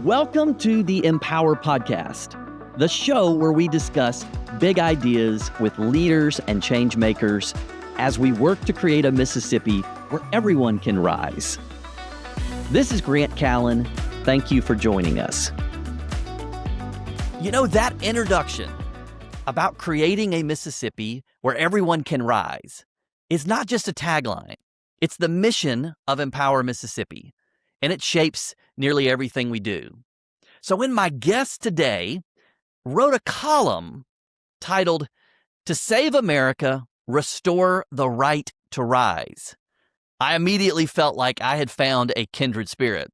Welcome to the Empower Podcast, the show where we discuss big ideas with leaders and change makers as we work to create a Mississippi where everyone can rise. This is Grant Callen. Thank you for joining us. You know, that introduction about creating a Mississippi where everyone can rise is not just a tagline. It's the mission of Empower Mississippi, and it shapes nearly everything we do. So when my guest today wrote a column titled, "To Save America, Restore the Right to Rise," I immediately felt like I had found a kindred spirit.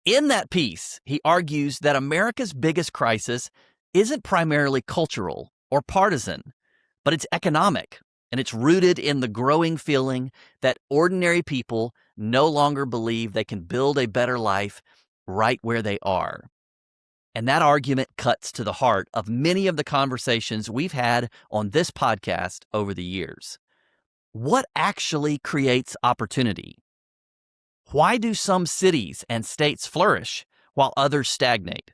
In that piece, he argues that America's biggest crisis isn't primarily cultural or partisan, but it's economic, and it's rooted in the growing feeling that ordinary people no longer believe they can build a better life right where they are. And that argument cuts to the heart of many of the conversations we've had on this podcast over the years. What actually creates opportunity? Why do some cities and states flourish while others stagnate?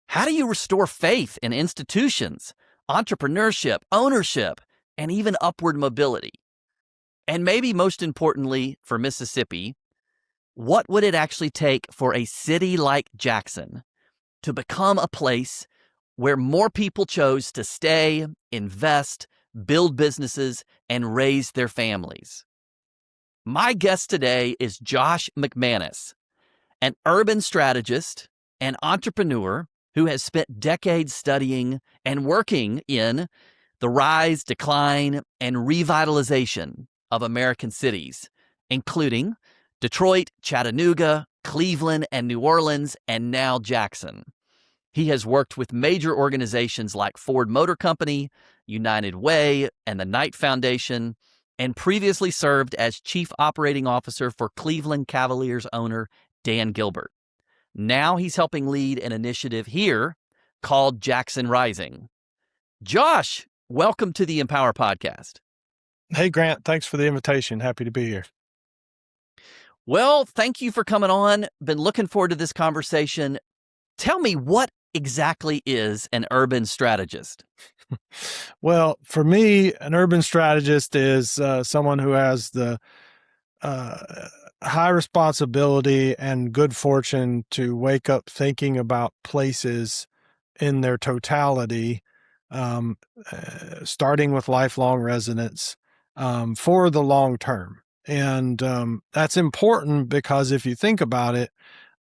How do you restore faith in institutions, entrepreneurship, ownership, and even upward mobility? And maybe most importantly for Mississippi, what would it actually take for a city like Jackson to become a place where more people chose to stay, invest, build businesses, and raise their families? My guest today is Josh McManus, an urban strategist and entrepreneur who has spent decades studying and working in the rise, decline, and revitalization of American cities, including Detroit, Chattanooga, Cleveland, and New Orleans, and now Jackson. He has worked with major organizations like Ford Motor Company, United Way, and the Knight Foundation, and previously served as Chief Operating Officer for Cleveland Cavaliers owner Dan Gilbert. Now he's helping lead an initiative here called Jackson Rising. Josh, welcome to the Empower Podcast. Hey, Grant. Thanks for the invitation. Happy to be here. Well, thank you for coming on. Been looking forward to this conversation. Tell me, what exactly is an urban strategist? Well, for me, an urban strategist is someone who has the high responsibility and good fortune to wake up thinking about places in their totality, starting with lifelong residents, for the long term. And that's important because if you think about it,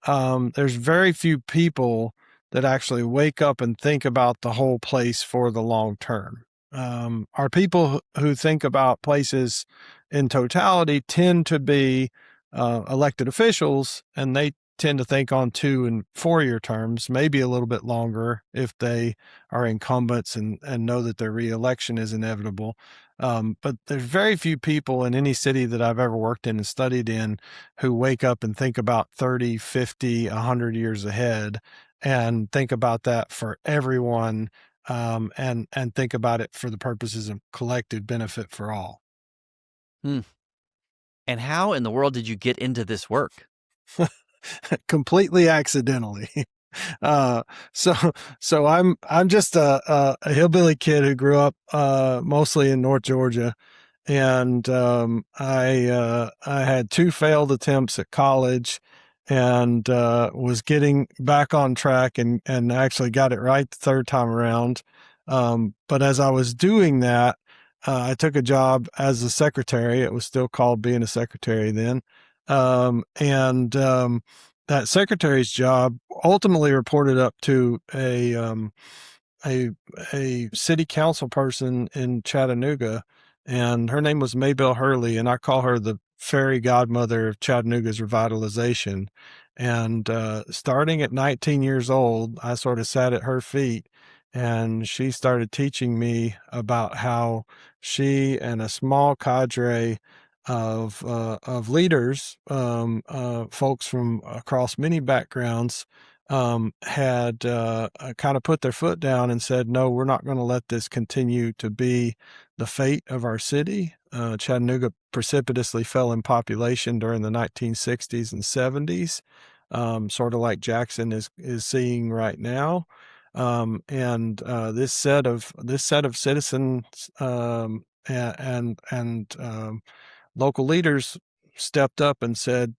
there's very few people that actually wake up and think about the whole place for the long term. Our people who think about places in totality tend to be elected officials, and they tend to think on 2 and 4 year terms, maybe a little bit longer if they are incumbents and know that their reelection is inevitable. But there's very few people in any city that I've ever worked in and studied in who wake up and think about 30, 50, 100 years ahead and think about that for everyone, and think about it for the purposes of collective benefit for all. And how in the world did you get into this work? Completely accidentally. So I'm just a hillbilly kid who grew up mostly in North Georgia, and I had 2 failed attempts at college, and was getting back on track and actually got it right the 3rd time around. But as I was doing that, I took a job as a secretary. It was still called being a secretary then. That secretary's job ultimately reported up to a city council person in Chattanooga, and her name was Maybelle Hurley, and I call her the fairy godmother of Chattanooga's revitalization. And starting at 19 years old, I sort of sat at her feet, and she started teaching me about how she and a small cadre of leaders, folks from across many backgrounds, had kind of put their foot down and said, no, we're not going to let this continue to be the fate of our city. Chattanooga precipitously fell in population during the 1960s and 70s. sort of like Jackson is seeing right now. And this set of citizens and local leaders stepped up and said,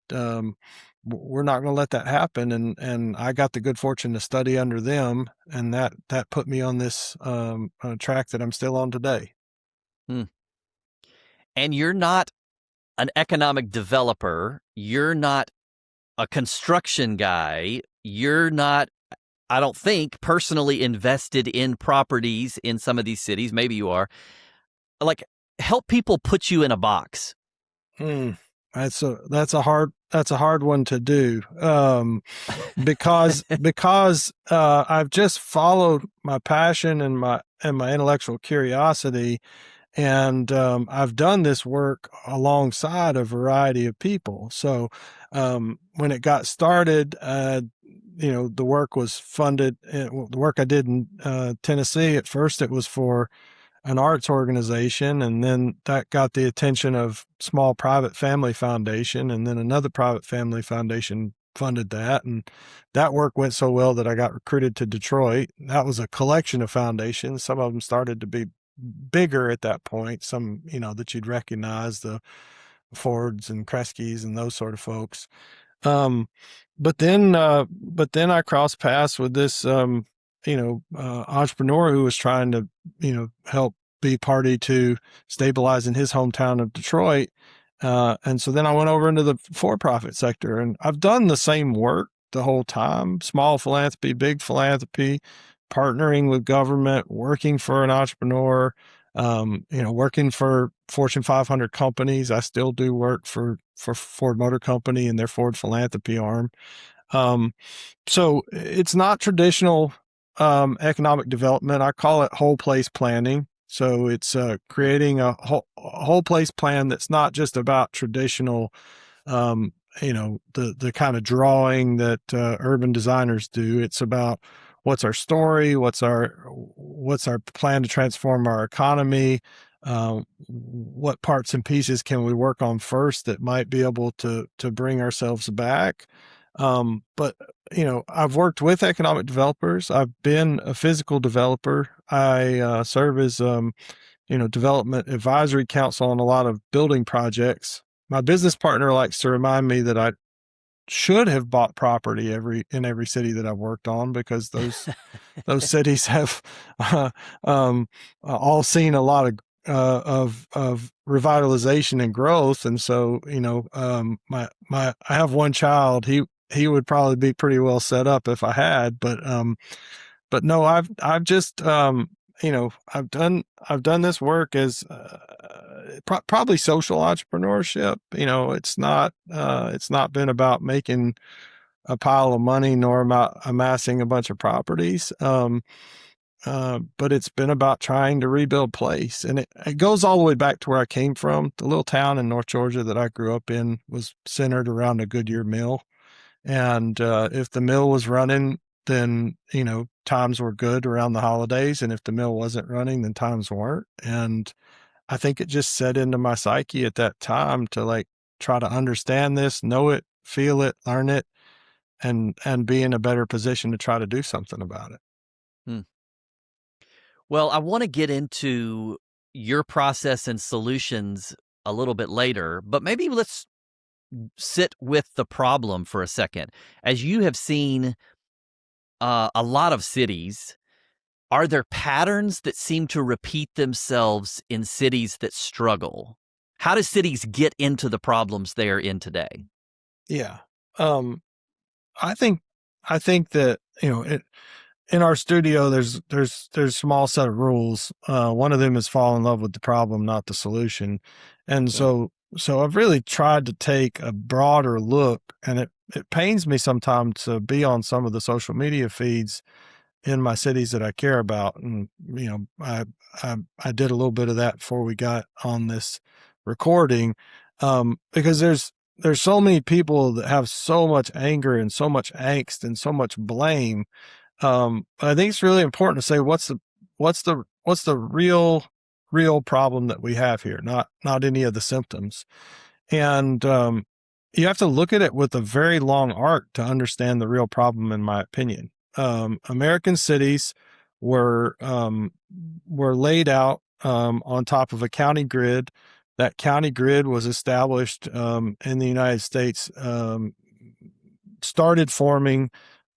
we're not going to let that happen. And I got the good fortune to study under them, and that put me on this track that I'm still on today. Hmm. And you're not an economic developer. You're not a construction guy. You're not, I don't think, personally invested in properties in some of these cities. Maybe you are. Like, help people put you in a box. Hmm. That's a hard one to do. Because I've just followed my passion and my intellectual curiosity, and I've done this work alongside a variety of people. So when it got started, the work was funded. The work I did in Tennessee, at first it was for an arts organization, and then that got the attention of small private family foundation, and then another private family foundation funded that, and that work went so well that I got recruited to Detroit. That was a collection of foundations. Some of them started to be bigger at that point, some that you'd recognize, the Fords and Kresge's and those sort of folks. um, but then I crossed paths with this, entrepreneur who was trying to, help be party to stabilizing his hometown of Detroit. And so then I went over into the for-profit sector, and I've done the same work the whole time: small philanthropy, big philanthropy, partnering with government, working for an entrepreneur, working for Fortune 500 companies. I still do work for Ford Motor Company and their Ford philanthropy arm. Um, so it's not traditional economic development. I call it whole place planning. So it's creating a whole place plan that's not just about traditional, the kind of drawing that urban designers do. It's about what's our story, what's our plan to transform our economy, what parts and pieces can we work on first that might be able to bring ourselves back. But I've worked with economic developers. I've been a physical developer. I serve as development advisory council on a lot of building projects. My business partner likes to remind me that I should have bought property in every city that I've worked on, because those cities have all seen a lot of revitalization and growth. And so, I have one child. He would probably be pretty well set up if I had, but no, I've just, I've done this work as probably social entrepreneurship. It's not been about making a pile of money, nor about amassing a bunch of properties. But it's been about trying to rebuild place. And it goes all the way back to where I came from. The little town in North Georgia that I grew up in was centered around a Goodyear mill. And if the mill was running, then, times were good around the holidays. And if the mill wasn't running, then times weren't. And I think it just set into my psyche at that time to try to understand this, know it, feel it, learn it, and be in a better position to try to do something about it. Hmm. Well, I want to get into your process and solutions a little bit later, but maybe let's sit with the problem for a second. As you have seen a lot of cities, are there patterns that seem to repeat themselves in cities that struggle? How do cities get into the problems they are in today? Yeah. I think that, in our studio, there's a small set of rules. One of them is fall in love with the problem, not the solution. And Yeah. so I've really tried to take a broader look, and it pains me sometimes to be on some of the social media feeds in my cities that I care about. And, I did a little bit of that before we got on this recording, because there's so many people that have so much anger and so much angst and so much blame. I think it's really important to say what's the real problem that we have here, not any of the symptoms. And you have to look at it with a very long arc to understand the real problem, in my opinion. American cities were laid out on top of a county grid. That county grid was established in the United States, started forming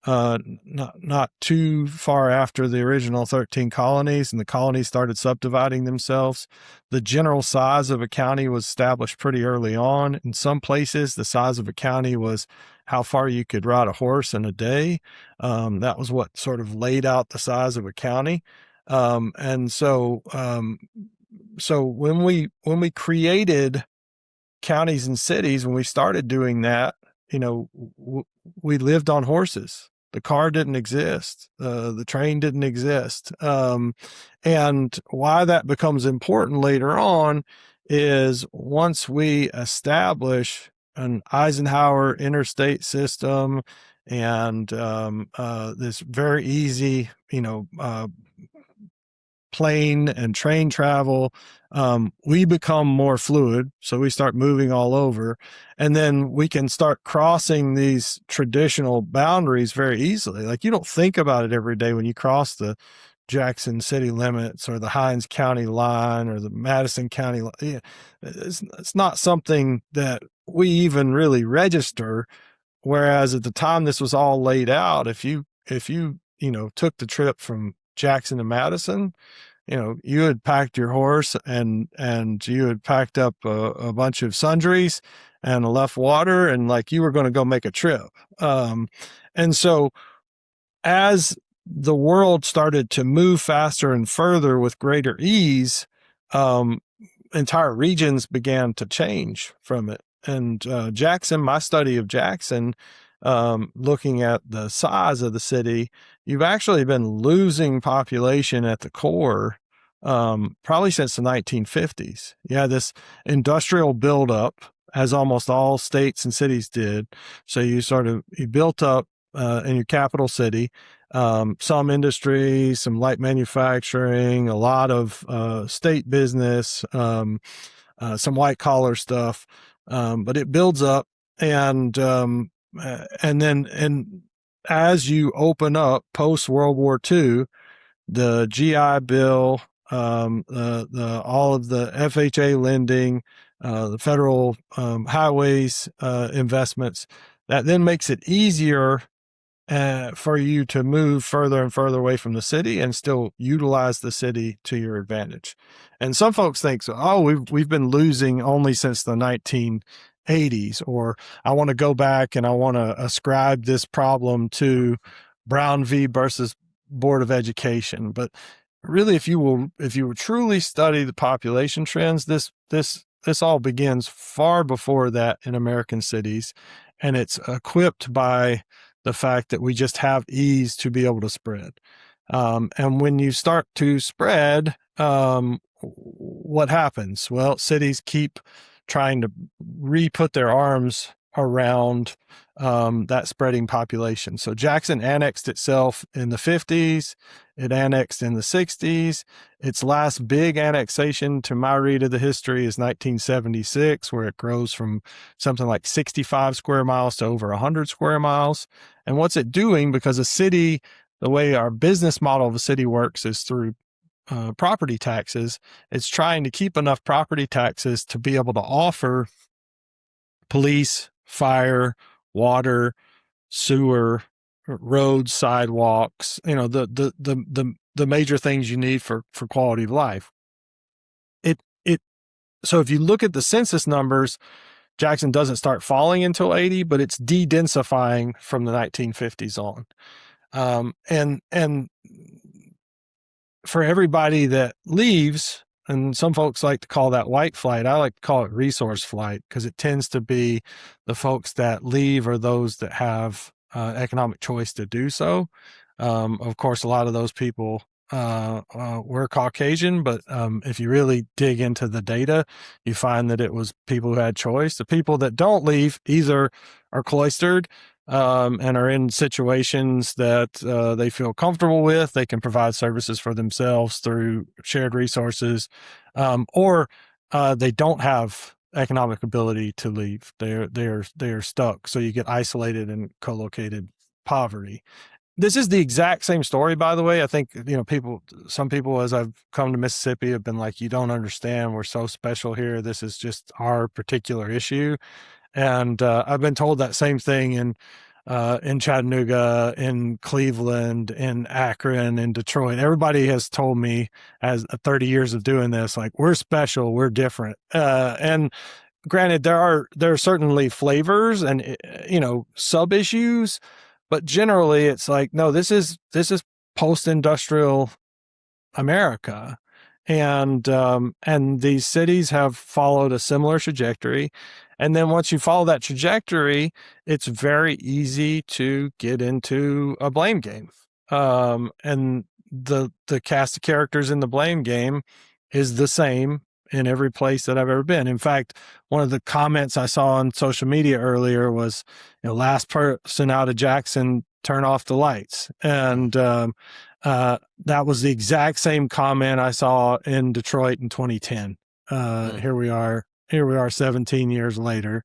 not too far after the original 13 colonies, and the colonies started subdividing themselves. The general size of a county was established pretty early on. In some places, the size of a county was how far you could ride a horse in a day. That was what sort of laid out the size of a county. So when we created counties and cities, when we started doing that, we lived on horses. The car didn't exist. The train didn't exist. And why that becomes important later on is once we establish an Eisenhower interstate system and this very easy, plane and train travel, we become more fluid. So we start moving all over, and then we can start crossing these traditional boundaries very easily. Like, you don't think about it every day when you cross the Jackson city limits or the Hines County line or the Madison County line. Yeah, it's not something that we even really register. Whereas at the time this was all laid out, if you took the trip from Jackson to Madison, you had packed your horse and you had packed up a bunch of sundries and left water, and like you were going to go make a trip. And so as the world started to move faster and further with greater ease, entire regions began to change from it. And Jackson, my study of Jackson, looking at the size of the city, you've actually been losing population at the core probably since the 1950s. Yeah, this industrial buildup, as almost all states and cities did. So you built up in your capital city, some industry, some light manufacturing, a lot of state business, some white collar stuff, but it builds up, and then as you open up post World War II, the GI Bill, all of the FHA lending, the federal highways investments, that then makes it easier for you to move further and further away from the city and still utilize the city to your advantage. And some folks think, we've been losing only since the 1980s, or I want to go back and I want to ascribe this problem to Brown v. versus Board of Education. But really, if you will truly study the population trends, this all begins far before that in American cities, and it's equipped by the fact that we just have ease to be able to spread. And when you start to spread, what happens? Well, cities keep trying to re-put their arms around that spreading population. So Jackson annexed itself in the 50s. It annexed in the 60s. Its last big annexation, to my read of the history, is 1976, where it grows from something like 65 square miles to over 100 square miles. And what's it doing? Because a city, the way our business model of a city works is through property taxes. It's trying to keep enough property taxes to be able to offer police, fire, water, sewer, roads, sidewalks, the major things you need for quality of life. So if you look at the census numbers, Jackson doesn't start falling until 80, but it's de-densifying from the 1950s on. And for everybody that leaves, and some folks like to call that white flight, I like to call it resource flight, because it tends to be the folks that leave or those that have economic choice to do so. Of course, a lot of those people were Caucasian, but if you really dig into the data, you find that it was people who had choice. The people that don't leave either are cloistered and are in situations that they feel comfortable with. They can provide services for themselves through shared resources, or they don't have economic ability to leave. They are stuck. So you get isolated and co-located poverty. This is the exact same story, by the way. I think, some people, as I've come to Mississippi, have been like, you don't understand. We're so special here. This is just our particular issue. And I've been told that same thing in Chattanooga, in Cleveland, in Akron, in Detroit. Everybody has told me, as 30 years of doing this, like, we're special, we're different. And granted, there are certainly flavors and sub issues, but generally it's like, no, this is post-industrial America. And these cities have followed a similar trajectory. And then once you follow that trajectory, it's very easy to get into a blame game. And the cast of characters in the blame game is the same in every place that I've ever been. In fact, one of the comments I saw on social media earlier was, last person out of Jackson, turn off the lights. And that was the exact same comment I saw in Detroit in 2010. Here we are 17 years later.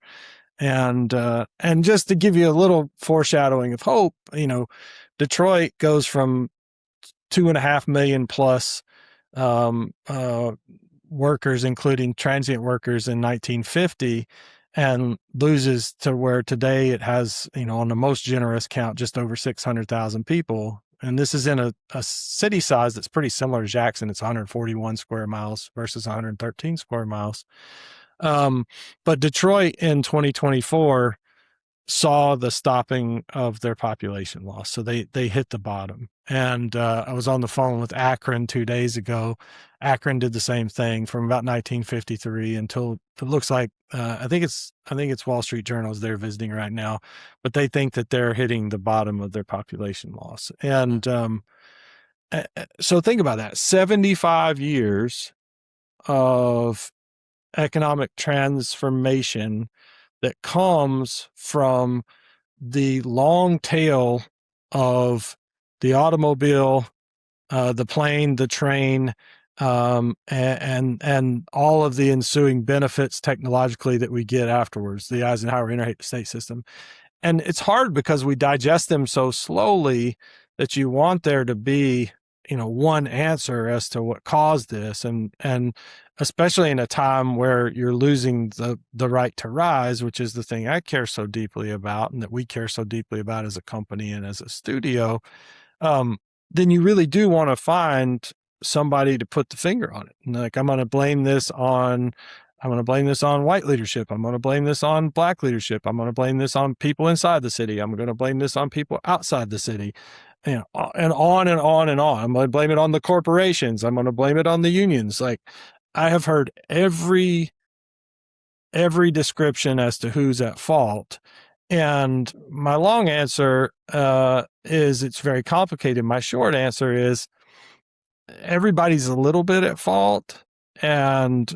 And just to give you a little foreshadowing of hope, Detroit goes from 2.5 million plus workers, including transient workers, in 1950, and loses to where today it has, on the most generous count, just over 600,000 people. And this is in a city size that's pretty similar to Jackson. It's 141 square miles versus 113 square miles. But Detroit in 2024 saw the stopping of their population loss. So they hit the bottom. And I was on the phone with Akron 2 days ago. Akron did the same thing from about 1953 until it looks like, I think it's Wall Street Journal is there visiting right now, but they think that they're hitting the bottom of their population loss. And so think about that. 75 years of economic transformation that comes from the long tail of the automobile, the plane, the train, and all of the ensuing benefits technologically that we get afterwards, the Eisenhower interstate system. And it's hard because we digest them so slowly that you want there to be, one answer as to what caused this. And especially in a time where you're losing the right to rise, which is the thing I care so deeply about and that we care so deeply about as a company and as a studio, then you really do want to find somebody to put the finger on it. And like, I'm going to blame this on white leadership. I'm going to blame this on black leadership. I'm going to blame this on people inside the city. I'm going to blame this on people outside the city, and on and on and on. I'm going to blame it on the corporations. I'm going to blame it on the unions. Like, I have heard every description as to who's at fault. And my long answer is it's very complicated. My short answer is everybody's a little bit at fault, and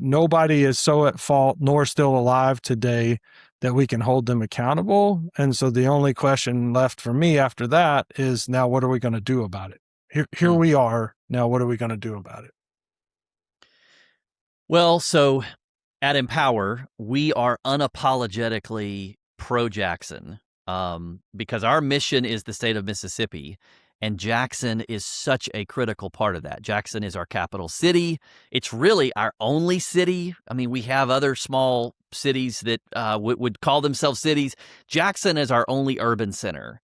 nobody is so at fault nor still alive today that we can hold them accountable. And so the only question left for me after that is, now what are we going to do about it? Here we are. Now, what are we going to do about it? Well, so at Empower, we are unapologetically pro-Jackson because our mission is the state of Mississippi, and Jackson is such a critical part of that. Jackson is our capital city. It's really our only city. I mean, we have other small cities that would call themselves cities. Jackson is our only urban center.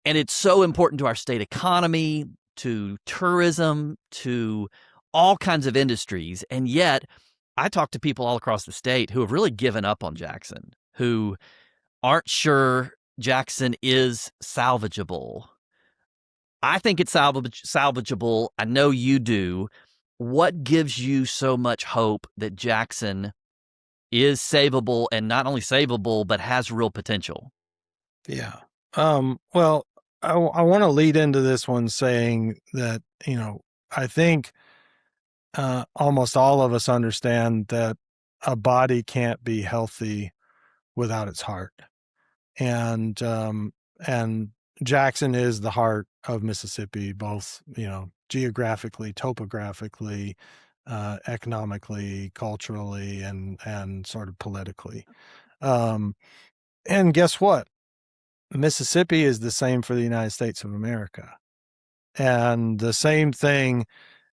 And it's so important to our state economy, to tourism, to all kinds of industries. And yet, I talk to people all across the state who have really given up on Jackson, who aren't sure Jackson is salvageable. I think it's salvageable. I know you do. What gives you so much hope that Jackson is savable, and not only savable, but has real potential? Yeah. Well, I want to lead into this one saying that, I think almost all of us understand that a body can't be healthy without its heart. And Jackson is the heart of Mississippi, both, geographically, topographically, economically, culturally, and sort of politically. Um, and guess what? Mississippi is the same for the United States of America. And the same thing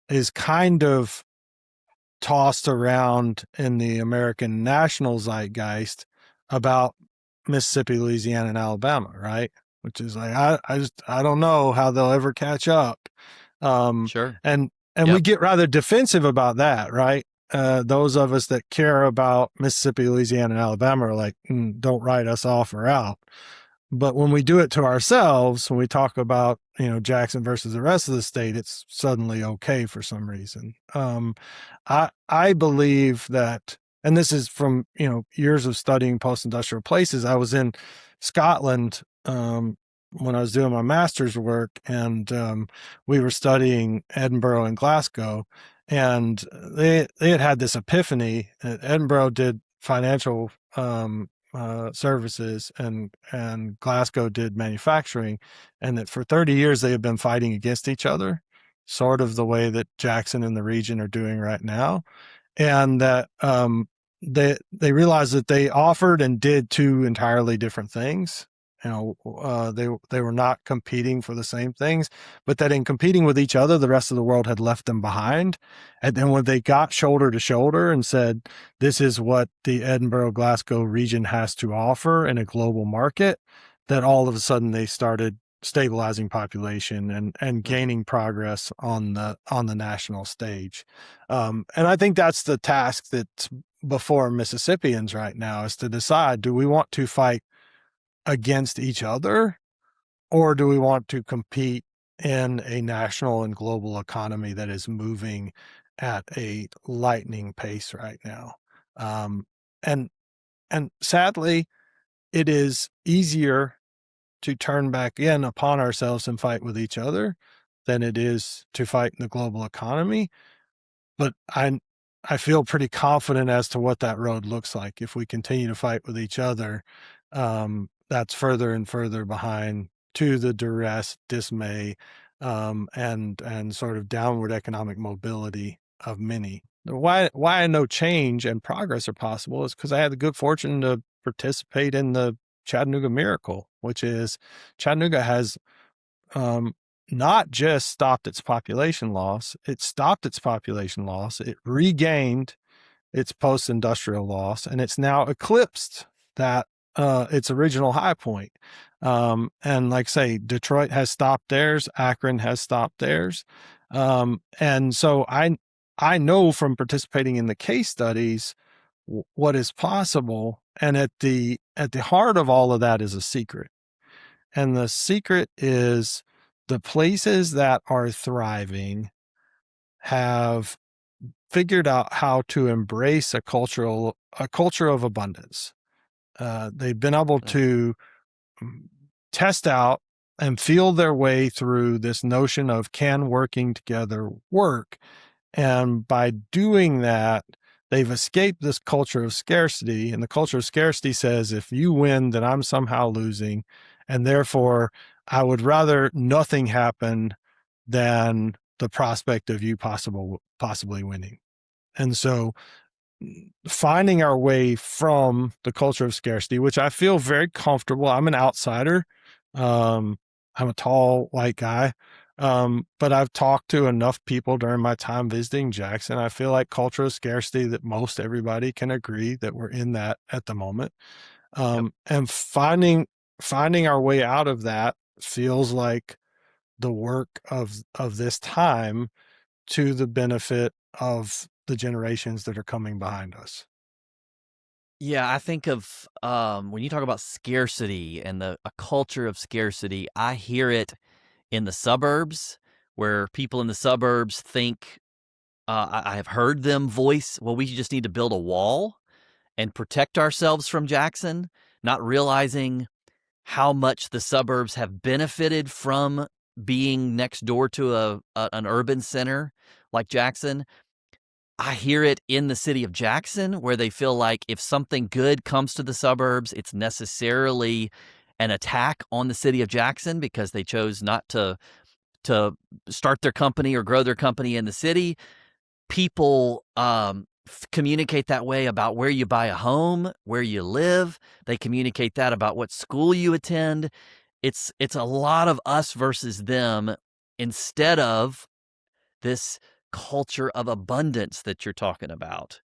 is kind of tossed around in the American national zeitgeist about Mississippi, Louisiana, and Alabama, right? Which is like I don't know how they'll ever catch up. Um, Sure. and we Yep. get rather defensive about that, right? Those of us that care about Mississippi, Louisiana, and Alabama are like, don't write us off or out. But when we do it to ourselves, when we talk about, Jackson versus the rest of the state, it's suddenly okay for some reason. I believe that, and this is from, years of studying post-industrial places. I was in Scotland when I was doing my master's work, and we were studying Edinburgh and Glasgow, and they had this epiphany. Edinburgh did financial services, and Glasgow did manufacturing, and that for 30 years they have been fighting against each other, sort of the way that Jackson and the region are doing right now, and that they realized that they offered and did two entirely different things. They were not competing for the same things, but that in competing with each other, the rest of the world had left them behind. And then when they got shoulder to shoulder and said, "This is what the Edinburgh Glasgow region has to offer in a global market," that all of a sudden they started stabilizing population and gaining progress on the national stage. And I think that's the task that's before Mississippians right now, is to decide, do we want to fight against each other, or do we want to compete in a national and global economy that is moving at a lightning pace right now? Um, and and sadly, it is easier to turn back in upon ourselves and fight with each other than it is to fight in the global economy. But I feel pretty confident as to what that road looks like. If we continue to fight with each other, that's further and further behind, to the duress, dismay, and sort of downward economic mobility of many. Why I know change and progress are possible is because I had the good fortune to participate in the Chattanooga miracle, which is Chattanooga has um, not just stopped its population loss, it stopped its population loss, it regained its post-industrial loss, and it's now eclipsed that its original high point. And like say, Detroit has stopped theirs, Akron has stopped theirs. And so I know from participating in the case studies what is possible. And at the heart of all of that is a secret. And the secret is the places that are thriving have figured out how to embrace a culture of abundance. They've been able to test out and feel their way through this notion of, can working together work? And by doing that, they've escaped this culture of scarcity. And the culture of scarcity says, if you win, then I'm somehow losing. And therefore, I would rather nothing happen than the prospect of you possibly winning. And so finding our way from the culture of scarcity, which I feel very comfortable. I'm an outsider. I'm a tall white guy. But I've talked to enough people during my time visiting Jackson. I feel like culture of scarcity that most everybody can agree that we're in that at the moment. Yep. And finding our way out of that feels like the work of this time, to the benefit of the generations that are coming behind us. Yeah, I think of when you talk about scarcity and a culture of scarcity, I hear it in the suburbs, where people in the suburbs think, I have heard them voice, well, we just need to build a wall and protect ourselves from Jackson, not realizing how much the suburbs have benefited from being next door to an urban center like Jackson. I hear it in the city of Jackson, where they feel like if something good comes to the suburbs, it's necessarily an attack on the city of Jackson because they chose not to start their company or grow their company in the city. people communicate that way about where you buy a home, where you live. They communicate that about what school you attend. It's a lot of us versus them instead of this culture of abundance that you're talking about.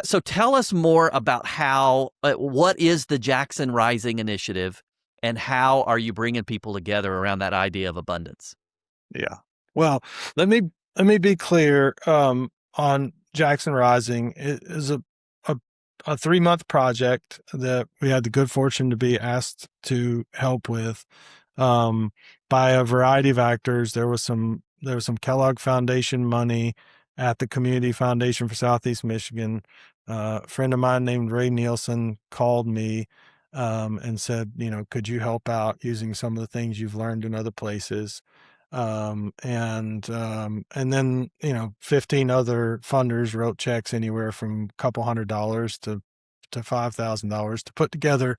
So tell us more about how, what is the Jackson Rising Initiative, and how are you bringing people together around that idea of abundance? Yeah. Well, let me be clear on Jackson Rising. It is a, a 3-month project that we had the good fortune to be asked to help with um, by a variety of actors. There was some Kellogg Foundation money at the Community Foundation for Southeast Michigan. A friend of mine named Ray Nielsen called me and said, could you help out using some of the things you've learned in other places? And then 15 other funders wrote checks anywhere from a couple $100 to $5,000 to put together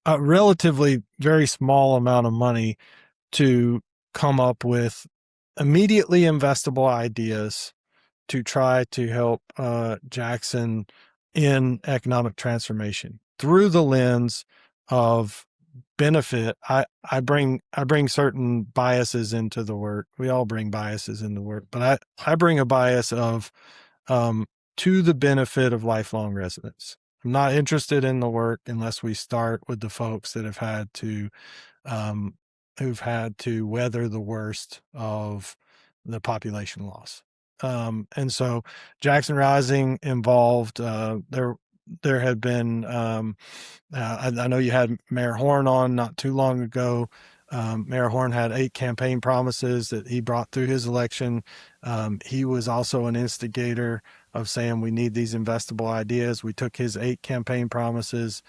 a relatively very small amount of money to come up with immediately investable ideas to try to help Jackson in economic transformation through the lens of benefit. I bring certain biases into the work. We all bring biases into work, but I bring a bias of um, to the benefit of lifelong residents. I'm not interested in the work unless we start with the folks that um, who've had to weather the worst of the population loss. And so Jackson Rising involved there had been I know you had Mayor Horn on not too long ago. Mayor Horn had 8 campaign promises that he brought through his election. He was also an instigator of saying we need these investable ideas. We took his 8 campaign promises.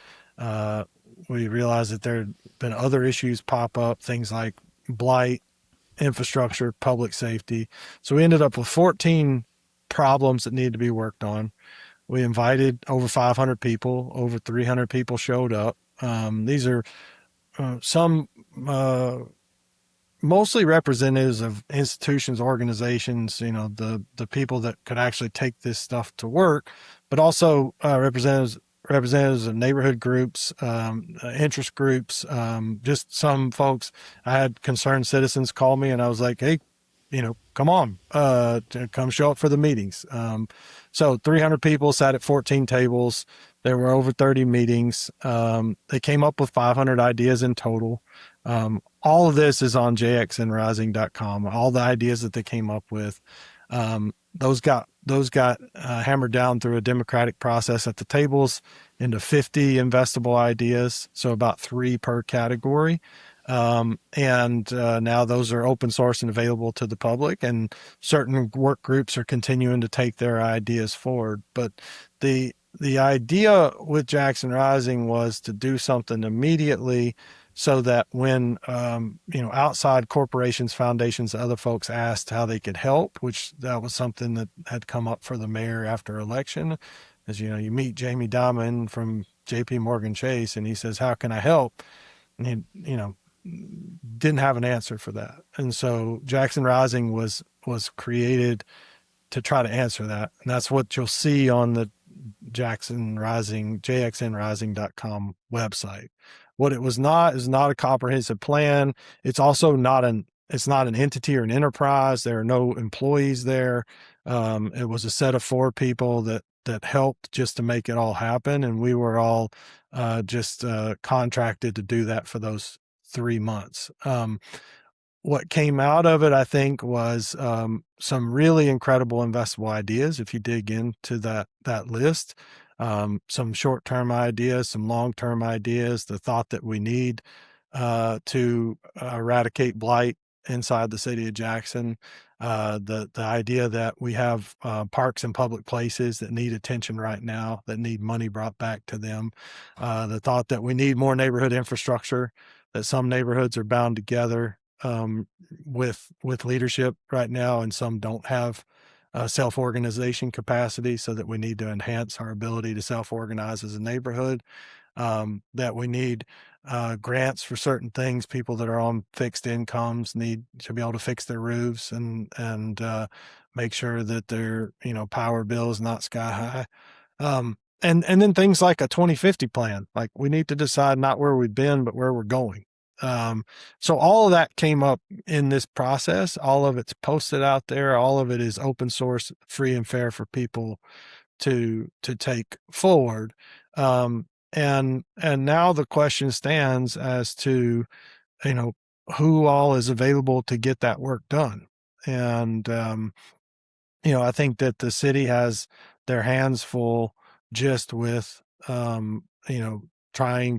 We realized that there had been other issues pop up, things like blight, infrastructure, public safety. So we ended up with 14 problems that needed to be worked on. We invited over 500 people, over 300 people showed up. These are some mostly representatives of institutions, organizations, the people that could actually take this stuff to work, but also representatives of neighborhood groups, interest groups, just some folks. I had concerned citizens call me, and I was like, hey, come on, come show up for the meetings. So 300 people sat at 14 tables. There were over 30 meetings. They came up with 500 ideas in total. All of this is on jxnrising.com. All the ideas that they came up with, those got hammered down through a democratic process at the tables into 50 investable ideas. So about 3 per category. And now those are open source and available to the public, and certain work groups are continuing to take their ideas forward. But the idea with Jackson Rising was to do something immediately so that when outside corporations, foundations, other folks asked how they could help, which that was something that had come up for the mayor after election. As you meet Jamie Dimon from JP Morgan Chase, and he says, how can I help? And he didn't have an answer for that. And so Jackson Rising was created to try to answer that. And that's what you'll see on the Jackson Rising, jxnrising.com website. What it was not is not a comprehensive plan. It's also not an entity or an enterprise. There are no employees there. It was a set of 4 people that helped just to make it all happen. And we were all just contracted to do that for those 3 months. What came out of it, I think, was some really incredible investable ideas. If you dig into that list, some short-term ideas, some long-term ideas, the thought that we need to eradicate blight inside the city of Jackson, the idea that we have parks and public places that need attention right now, that need money brought back to them, the thought that we need more neighborhood infrastructure, that some neighborhoods are bound together with leadership right now, and some don't have self-organization capacity, so that we need to enhance our ability to self-organize as a neighborhood, that we need grants for certain things. People that are on fixed incomes need to be able to fix their roofs and make sure that their, power bill is not sky high. And then things like a 2050 plan, like we need to decide not where we've been, but where we're going. So all of that came up in this process. All of it's posted out there. All of it is open source, free and fair for people to take forward. And now the question stands as to, you know, who all is available to get that work done. And, I think that the city has their hands full just with, trying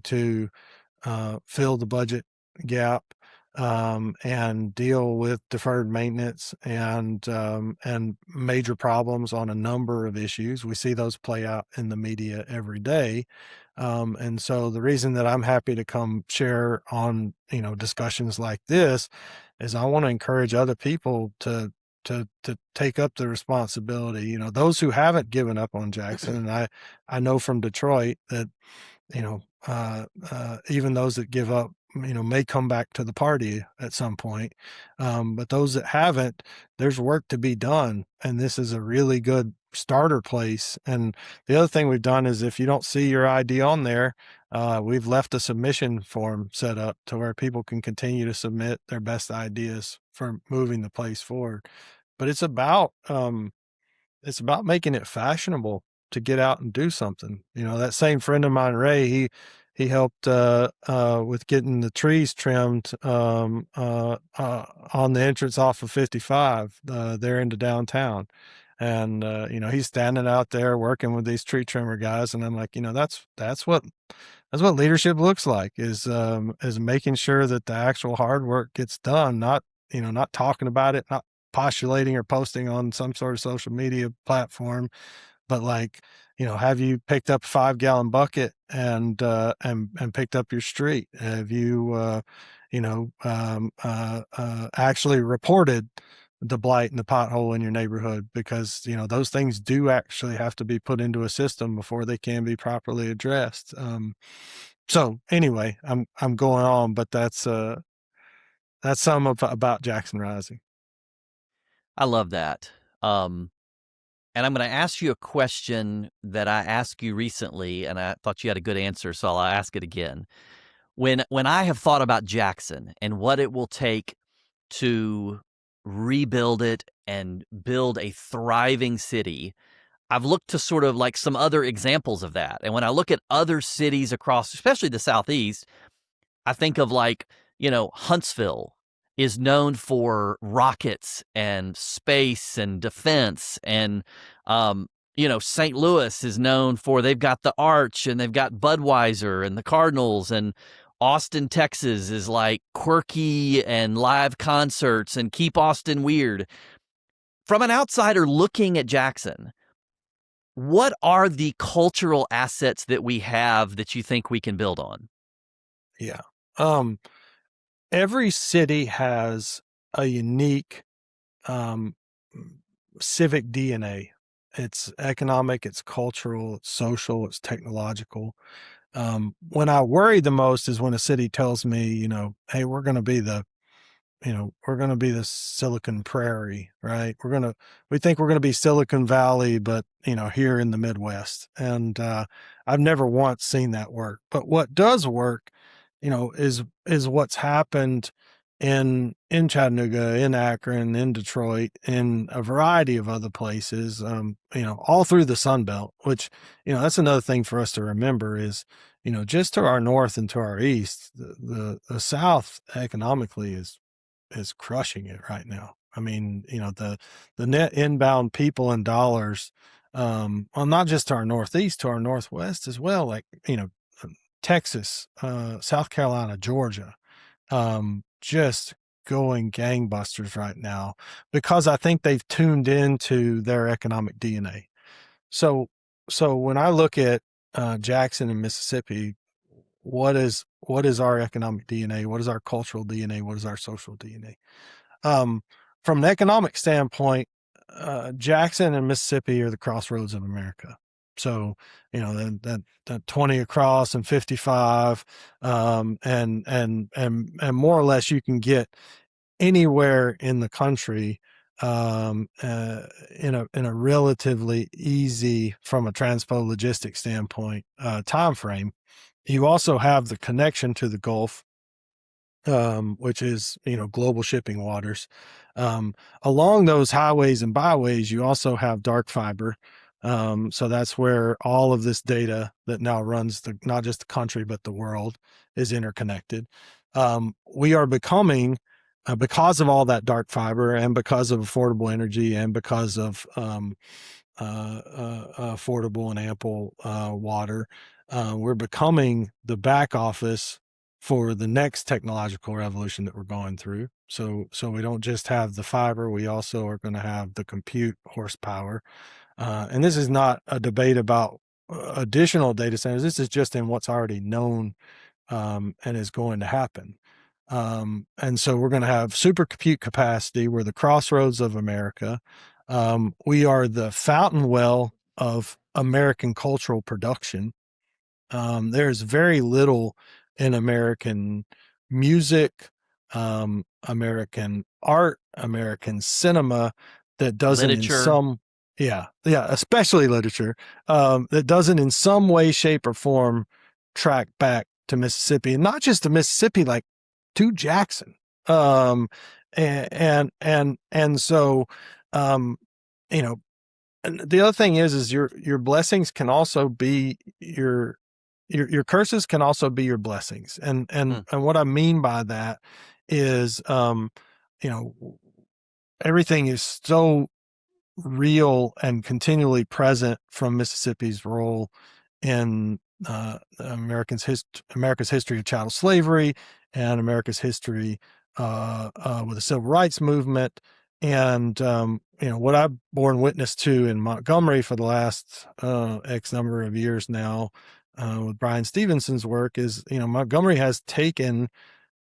to fill the budget gap, and deal with deferred maintenance and major problems on a number of issues. We see those play out in the media every day. And so the reason that I'm happy to come share on, discussions like this is I want to encourage other people to take up the responsibility. Those who haven't given up on Jackson, and I know from Detroit that, even those that give up, may come back to the party at some point. But those that haven't, there's work to be done. And this is a really good starter place. And the other thing we've done is if you don't see your ID on there, we've left a submission form set up to where people can continue to submit their best ideas for moving the place forward. But it's about making it fashionable to get out and do something. That same friend of mine, Ray, he helped with getting the trees trimmed on the entrance off of 55 there into downtown. And he's standing out there working with these tree trimmer guys, and I'm like, that's what leadership looks like, is making sure that the actual hard work gets done, not talking about it, not postulating or posting on some sort of social media platform, but have you picked up a 5-gallon bucket and picked up your street? Have you, actually reported the blight and the pothole in your neighborhood? Because, those things do actually have to be put into a system before they can be properly addressed. So anyway, I'm going on, but that's some about Jackson Rising. I love that. And I'm going to ask you a question that I asked you recently, and I thought you had a good answer, so I'll ask it again. When I have thought about Jackson and what it will take to rebuild it and build a thriving city, I've looked to sort of like some other examples of that. And when I look at other cities across, especially the Southeast, I think of Huntsville is known for rockets and space and defense. And, St. Louis is known for, they've got the Arch and they've got Budweiser and the Cardinals. And Austin, Texas is like quirky and live concerts and keep Austin weird. From an outsider looking at Jackson, what are the cultural assets that we have that you think we can build on? Yeah. Every city has a unique civic DNA. It's economic, it's cultural, it's social, it's technological. When I worry the most is when a city tells me, hey, we're going to be the Silicon Prairie, right? We think we're going to be Silicon Valley, but, here in the Midwest. And I've never once seen that work. But what does work, is what's happened in Chattanooga, in Akron, in Detroit, in a variety of other places, all through the Sun Belt, which, that's another thing for us to remember is, just to our north and to our east, the South economically is crushing it right now. I mean, the net inbound people and dollars, well, not just to our northeast, to our northwest as well, like, Texas, South Carolina, Georgia, just going gangbusters right now because I think they've tuned into their economic DNA. So when I look at Jackson and Mississippi, what is our economic DNA? What is our cultural DNA? What is our social DNA? From an economic standpoint, Jackson and Mississippi are the crossroads of America. So, that 20 across and 55, and more or less you can get anywhere in the country, in a relatively easy, from a transpo logistics standpoint, time frame. You also have the connection to the Gulf, which is, global shipping waters. Along those highways and byways, you also have dark fiber. So that's where all of this data that now runs not just the country, but the world is interconnected. We are becoming, because of all that dark fiber and because of affordable energy and because of affordable and ample water, we're becoming the back office for the next technological revolution that we're going through. So we don't just have the fiber, we also are going to have the compute horsepower. And this is not a debate about additional data centers. This is just in what's already known, and is going to happen. And so we're going to have supercompute capacity. We're the crossroads of America. We are the fountain well of American cultural production. There's very little in American music, American art, American cinema that doesn't Literature. especially literature, that doesn't in some way, shape, or form track back to Mississippi, and not just to Mississippi, like to Jackson. And so, you know, and the other thing is your blessings can also be your curses can also be your blessings. And what I mean by that is, you know, everything is so real and continually present from Mississippi's role in America's history of chattel slavery and America's history with the civil rights movement. And what I've borne witness to in Montgomery for the last X number of years now, with Brian Stevenson's work, is Montgomery has taken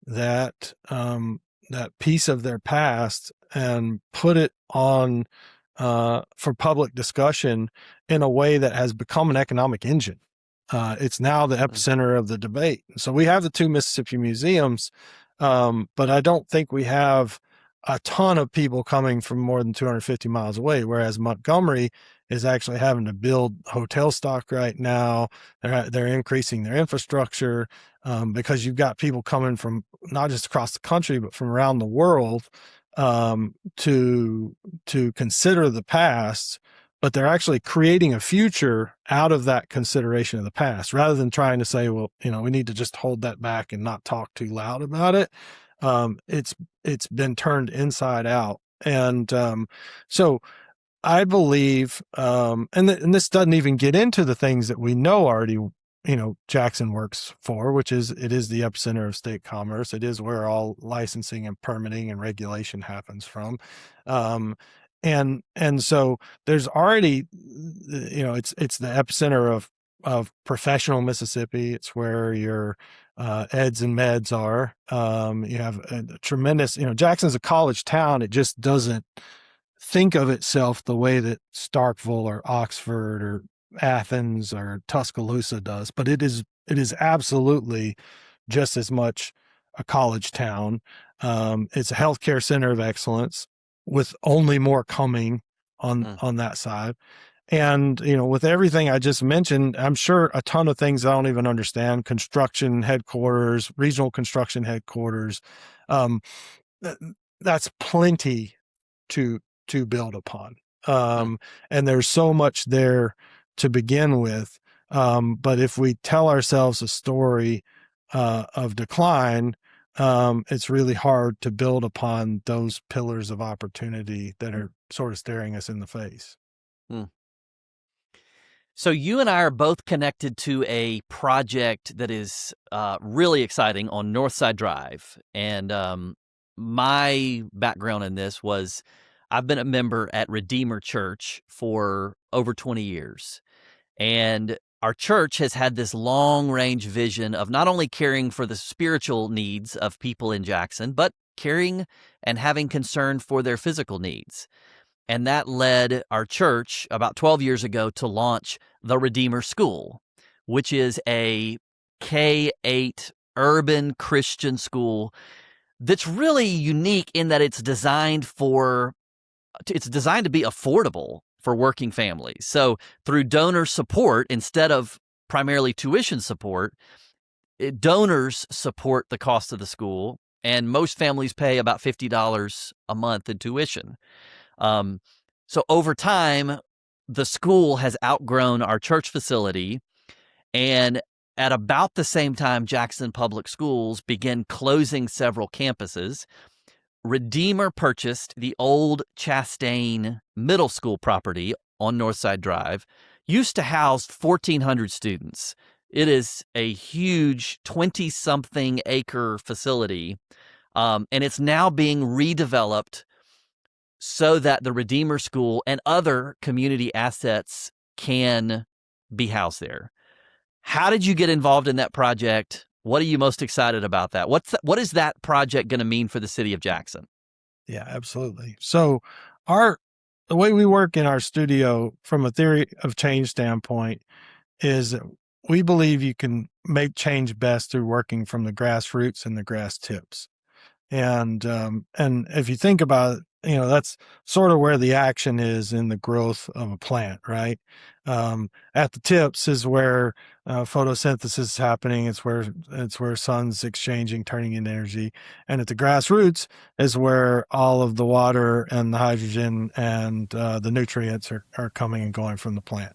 that that piece of their past and put it on for public discussion in a way that has become an economic engine. It's now the epicenter of the debate. So we have the two Mississippi museums, but I don't think we have a ton of people coming from more than 250 miles away, whereas Montgomery is actually having to build hotel stock right now. They're increasing their infrastructure, because you've got people coming from not just across the country, but from around the world, to consider the past, but they're actually creating a future out of that consideration of the past, rather than trying to say, well, we need to just hold that back and not talk too loud about it. It's been turned inside out. And so I believe, and this doesn't even get into the things that we know already, Jackson works for, which is, it is the epicenter of state commerce. It is where all licensing and permitting and regulation happens from. And so there's already, it's the epicenter of professional Mississippi. It's where your eds and meds are. You have a tremendous, Jackson's a college town. It just doesn't think of itself the way that Starkville or Oxford or Athens or Tuscaloosa does, but it is absolutely just as much a college town. It's a healthcare center of excellence, with only more coming on that side. And, with everything I just mentioned, I'm sure a ton of things I don't even understand: construction headquarters, regional construction headquarters. That's plenty to build upon. And there's so much there to begin with. But if we tell ourselves a story of decline, it's really hard to build upon those pillars of opportunity that are sort of staring us in the face. So you and I are both connected to a project that is really exciting on Northside Drive. And my background in this was, I've been a member at Redeemer Church for over 20 years. And our church has had this long-range vision of not only caring for the spiritual needs of people in Jackson, but caring and having concern for their physical needs. And that led our church about 12 years ago to launch the Redeemer School, which is a K-8 urban Christian school that's really unique in that it's designed for it's designed to be affordable for working families. So through donor support, instead of primarily tuition support, donors support the cost of the school, and most families pay about $50 a month in tuition. So over time, the school has outgrown our church facility, and at about the same time, Jackson Public Schools began closing several campuses. Redeemer purchased the old Chastain Middle School property on Northside Drive. Used to house 1,400 students. It is a huge 20-something acre facility, and it's now being redeveloped so that the Redeemer School and other community assets can be housed there. How did you get involved in that project? What are you most excited about that? What is that project going to mean for the city of Jackson? Yeah, absolutely. So the way we work in our studio from a theory of change standpoint is we believe you can make change best through working from the grassroots and the grass tips. And if you think about it, that's sort of where the action is in the growth of a plant, right? At the tips is where photosynthesis is happening. It's where sun's exchanging, turning into energy. And at the grassroots is where all of the water and the hydrogen and the nutrients are coming and going from the plant.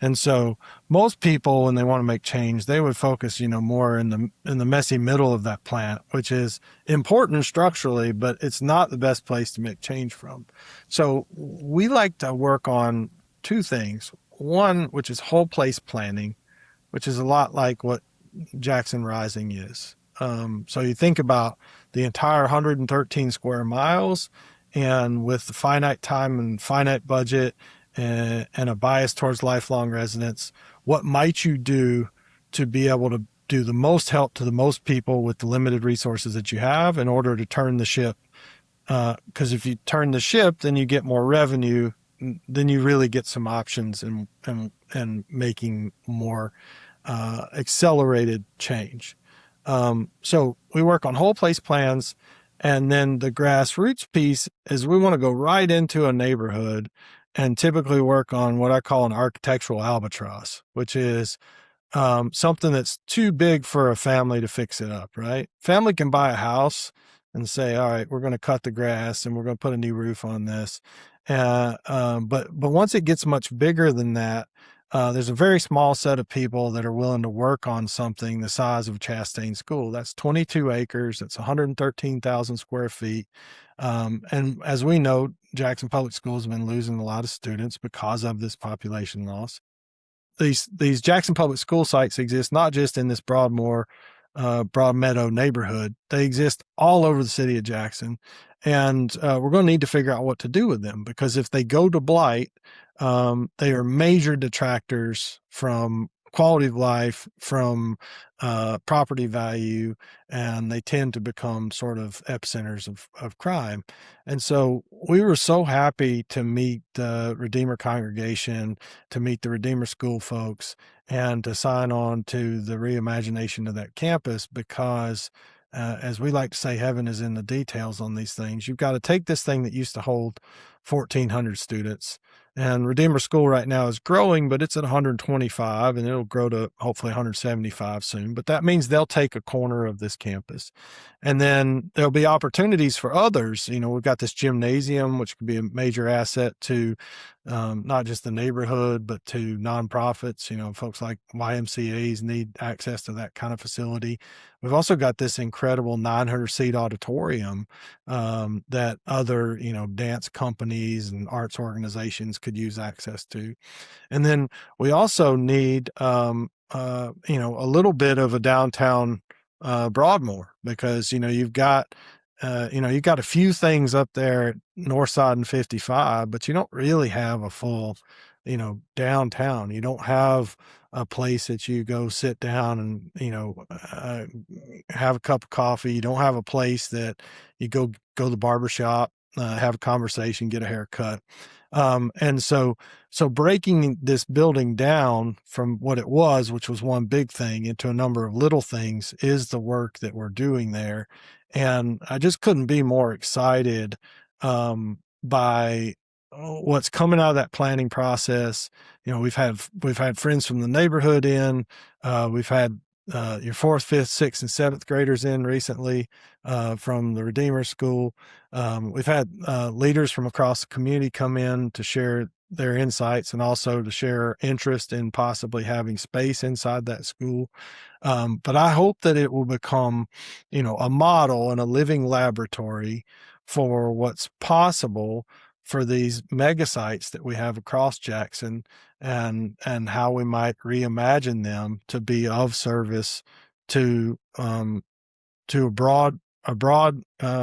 And so most people, when they want to make change, they would focus, more in the messy middle of that plant, which is important structurally, but it's not the best place to make change from. So we like to work on two things. One, which is whole place planning, which is a lot like what Jackson Rising is. So you think about the entire 113 square miles, and with the finite time and finite budget and a bias towards lifelong residents, what might you do to be able to do the most help to the most people with the limited resources that you have in order to turn the ship? Because if you turn the ship, then you get more revenue, then you really get some options and making more accelerated change. So we work on whole place plans. And then the grassroots piece is we want to go right into a neighborhood and typically work on what I call an architectural albatross, which is something that's too big for a family to fix it up, right? Family can buy a house and say, all right, we're going to cut the grass and we're going to put a new roof on this. But once it gets much bigger than that, there's a very small set of people that are willing to work on something the size of Chastain School. That's 22 acres. That's 113,000 square feet. And as we know, Jackson Public Schools have been losing a lot of students because of this population loss. These Jackson Public School sites exist not just in this Broadmeadow neighborhood. They exist all over the city of Jackson. And we're going to need to figure out what to do with them, because if they go to blight, they are major detractors from quality of life, from property value, and they tend to become sort of epicenters of crime. And so we were so happy to meet the Redeemer congregation, to meet the Redeemer school folks, and to sign on to the reimagination of that campus, because as we like to say, heaven is in the details on these things. You've got to take this thing that used to hold 1,400 students, and Redeemer School right now is growing, but it's at 125, and it'll grow to hopefully 175 soon. But that means they'll take a corner of this campus. And then there'll be opportunities for others. We've got this gymnasium, which could be a major asset to not just the neighborhood, but to nonprofits. Folks like YMCAs need access to that kind of facility. We've also got this incredible 900-seat auditorium that other, dance companies and arts organizations could use access to. And then we also need, a little bit of a downtown Broadmoor, because, you've got a few things up there at Northside and 55, but you don't really have a full, downtown. You don't have a place that you go sit down and, have a cup of coffee. You don't have a place that you go to the barber shop, have a conversation, get a haircut. And so breaking this building down from what it was, which was one big thing, into a number of little things, is the work that we're doing there. And I just couldn't be more excited by what's coming out of that planning process. We've had friends from the neighborhood in, we've had your fourth, fifth, sixth, and seventh graders in recently from the Redeemer School. We've had leaders from across the community come in to share their insights and also to share interest in possibly having space inside that school. But I hope that it will become, a model and a living laboratory for what's possible for these mega sites that we have across Jackson, and how we might reimagine them to be of service to to a broad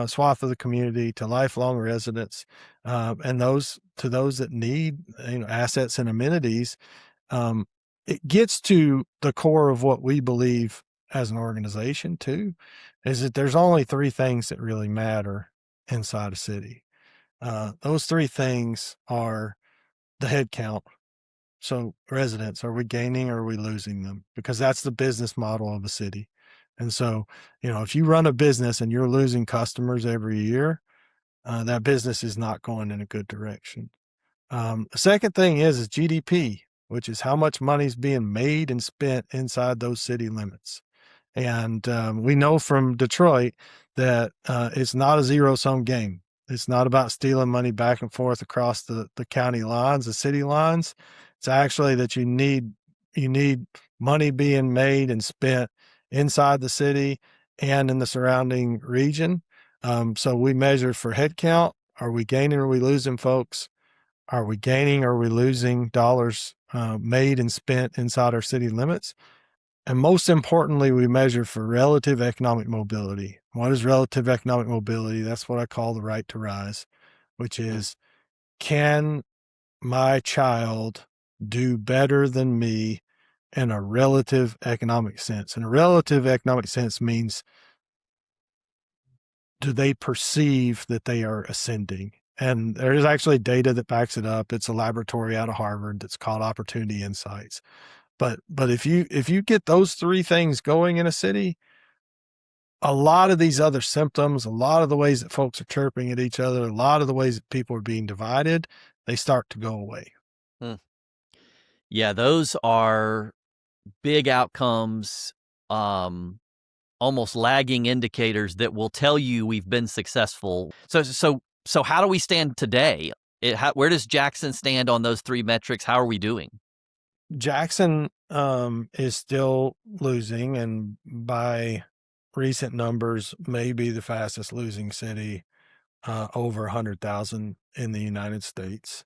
swath of the community, to lifelong residents, and those that need assets and amenities. um, it gets to the core of what we believe as an organization too, is that there's only three things that really matter inside a city. Those three things are the head count. So residents, are we gaining or are we losing them? Because that's the business model of a city. And so, if you run a business and you're losing customers every year, that business is not going in a good direction. The second thing is GDP, which is how much money is being made and spent inside those city limits. And we know from Detroit that it's not a zero-sum game. It's not about stealing money back and forth across the county lines, the city lines. It's actually that you need money being made and spent inside the city and in the surrounding region. So we measure for head count. Are we gaining or are we losing folks? Are we gaining or are we losing dollars made and spent inside our city limits? And most importantly, we measure for relative economic mobility. What is relative economic mobility? That's what I call the right to rise, which is, can my child do better than me in a relative economic sense? And a relative economic sense means, do they perceive that they are ascending? And there is actually data that backs it up. It's a laboratory out of Harvard that's called Opportunity Insights. But if you get those three things going in a city, a lot of these other symptoms, a lot of the ways that folks are chirping at each other, a lot of the ways that people are being divided, they start to go away. Yeah, those are big outcomes, almost lagging indicators that will tell you we've been successful. So how do we stand today? Where does Jackson stand on those three metrics? How are we doing? Jackson is still losing, and by recent numbers, may be the fastest losing city, over 100,000 in the United States.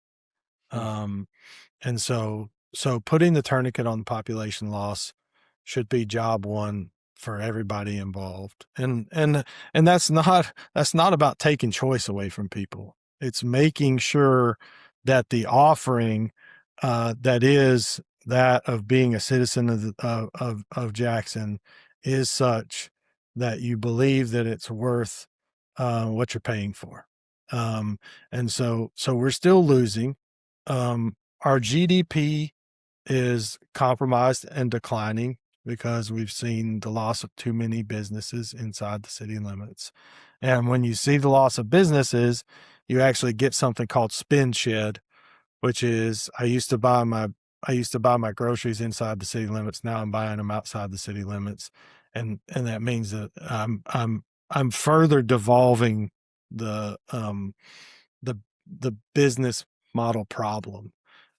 And so putting the tourniquet on population loss should be job one for everybody involved. And that's not about taking choice away from people. It's making sure that the offering that is that of being a citizen of Jackson is such that you believe that it's worth what you're paying for. And so we're still losing. Our GDP is compromised and declining because we've seen the loss of too many businesses inside the city limits. And when you see the loss of businesses, you actually get something called spend shed, which is, I used to buy my groceries inside the city limits. Now I'm buying them outside the city limits. And that means that I'm further devolving the the business model problem.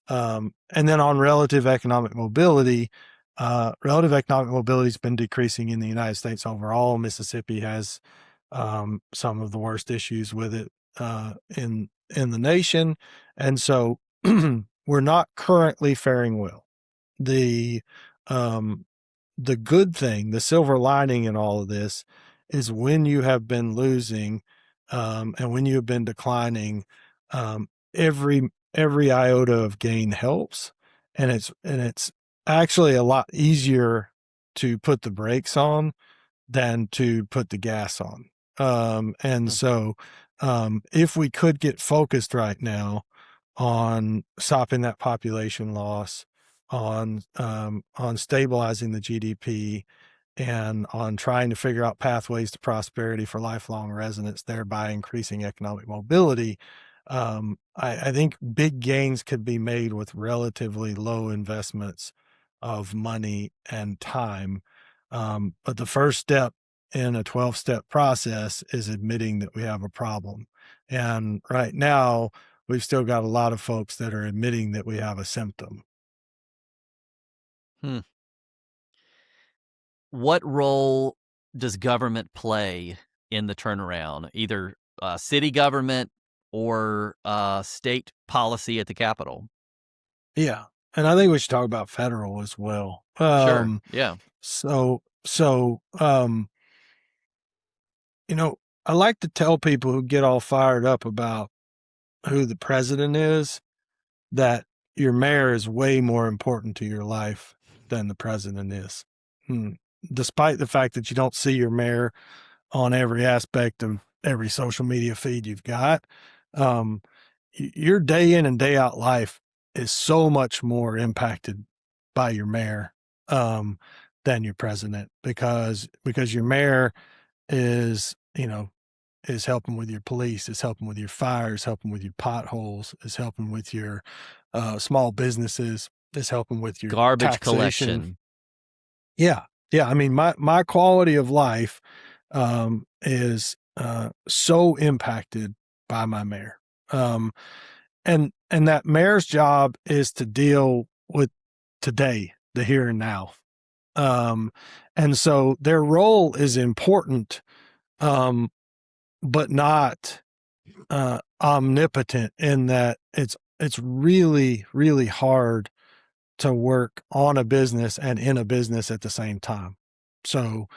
And then on relative economic mobility has been decreasing in the United States overall. Mississippi has some of the worst issues with it in the nation, and so we're not currently faring well. The the good thing, the silver lining in all of this, is when you have been losing, and when you have been declining, every iota of gain helps, and it's actually a lot easier to put the brakes on than to put the gas on. And so, if we could get focused right now on stopping that population loss, on stabilizing the GDP, and on trying to figure out pathways to prosperity for lifelong residents, thereby increasing economic mobility, I think big gains could be made with relatively low investments of money and time. But the first step in a 12-step process is admitting that we have a problem. And right now, we've still got a lot of folks that are admitting that we have a symptom. Hmm. What role does government play in the turnaround, either city government or state policy at the Capitol? Yeah. And I think we should talk about federal as well. Sure. Yeah. So, you know, I like to tell people who get all fired up about who the president is that your mayor is way more important to your life than the president is. Hmm. Despite the fact that you don't see your mayor on every aspect of every social media feed you've got, um, your day in and day out life is so much more impacted by your mayor um, than your president because your mayor is is helping with your police, is helping with your fires, helping with your potholes, is helping with your small businesses, is helping with your Garbage taxation. collection. Yeah, yeah. I mean, my quality of life is so impacted by my mayor, um, and that mayor's job is to deal with today, the here and now, um, and so their role is important, um, but not omnipotent in that it's really really hard to work on a business and in a business at the same time. So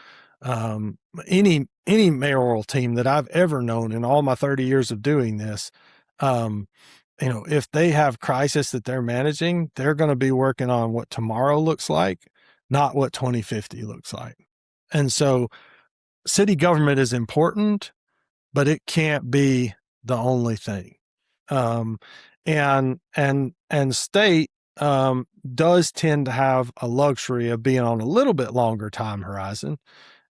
um, any mayoral team that I've ever known in all my 30 years of doing this, um, if they have crisis that they're managing, they're going to be working on what tomorrow looks like, not what 2050 looks like. And so city government is important, but it can't be the only thing. Um, and state does tend to have a luxury of being on a little bit longer time horizon,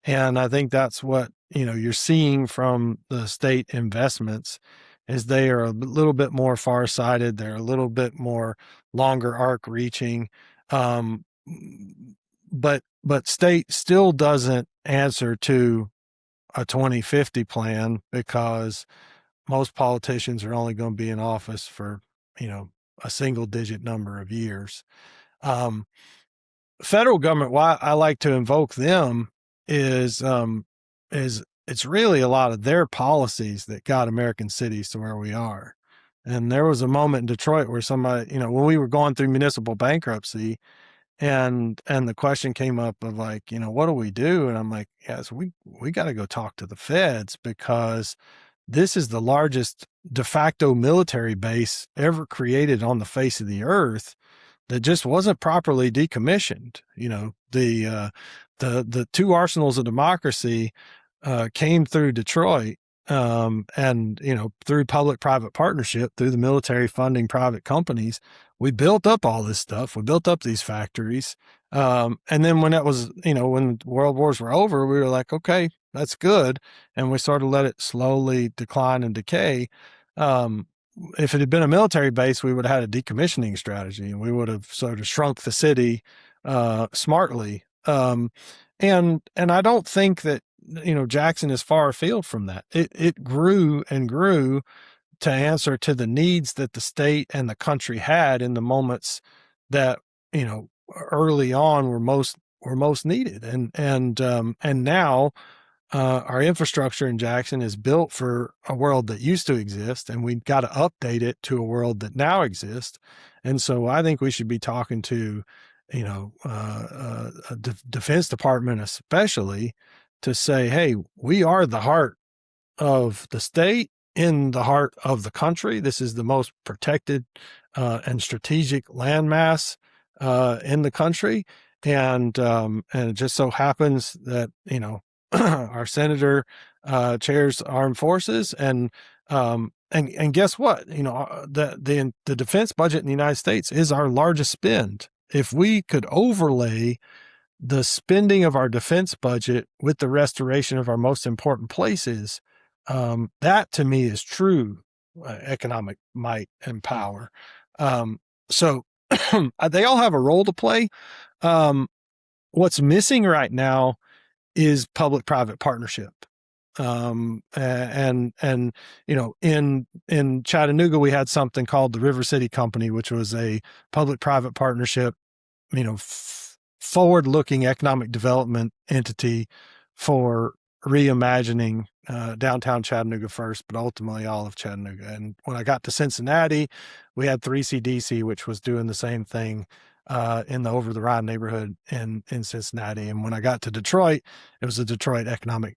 and I think that's what you're seeing from the state investments is they are a little bit more farsighted. They're a little bit more longer arc reaching, um, but state still doesn't answer to a 2050 plan because most politicians are only going to be in office for, a single digit number of years. Um, Federal government, why I like to invoke them is it's really a lot of their policies that got American cities to where we are. And there was a moment in Detroit where somebody, when we were going through municipal bankruptcy, and the question came up of like, what do we do? And I'm like, yes, we got to go talk to the feds because this is the largest de facto military base ever created on the face of the earth that just wasn't properly decommissioned. The two arsenals of democracy came through Detroit, and through public-private partnership, through the military funding private companies, we built up all this stuff. We built up these factories, and then when when world wars were over, we were like, okay, that's good, and we sort of let it slowly decline and decay. Um, if it had been a military base, we would have had a decommissioning strategy, and we would have sort of shrunk the city smartly. And I don't think that Jackson is far afield from that. It grew and grew to answer to the needs that the state and the country had in the moments that early on were most needed. And now our infrastructure in Jackson is built for a world that used to exist, and we've got to update it to a world that now exists. And so I think we should be talking to, a Defense Department especially to say, hey, we are the heart of the state in the heart of the country. This is the most protected and strategic landmass in the country. And it just so happens that, our senator chairs armed forces, and guess what? The defense budget in the United States is our largest spend. If we could overlay the spending of our defense budget with the restoration of our most important places, that to me is true economic might and power. So they all have a role to play. What's missing right now is public-private partnership. And in Chattanooga, we had something called the River City Company, which was a public-private partnership, forward-looking economic development entity for reimagining downtown Chattanooga first, but ultimately all of Chattanooga. And when I got to Cincinnati, we had 3CDC, which was doing the same thing in the Over the Rhine neighborhood in Cincinnati. And when I got to Detroit, it was the Detroit Economic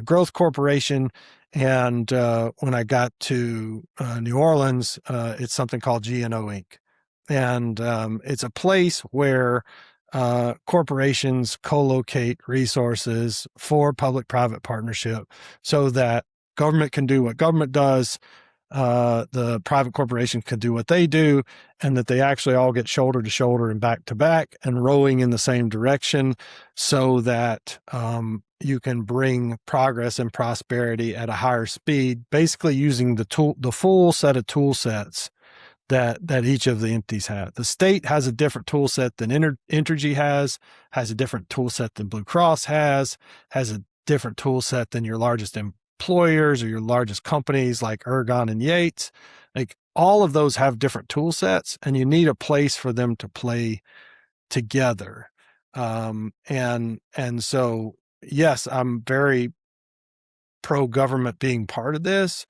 Growth Corporation. And when I got to New Orleans, it's something called GNO Inc. And it's a place where corporations co-locate resources for public-private partnership so that government can do what government does, the private corporation can do what they do, and that they actually all get shoulder to shoulder and back to back and rowing in the same direction so that you can bring progress and prosperity at a higher speed, basically using the full set of tool sets that each of the entities have. The state has a different tool set than Entergy has a different tool set than Blue Cross has a different tool set than your largest employers or your largest companies like Ergon and Yates. Like all of those have different tool sets, and you need a place for them to play together. And so, yes, I'm very pro-government being part of this,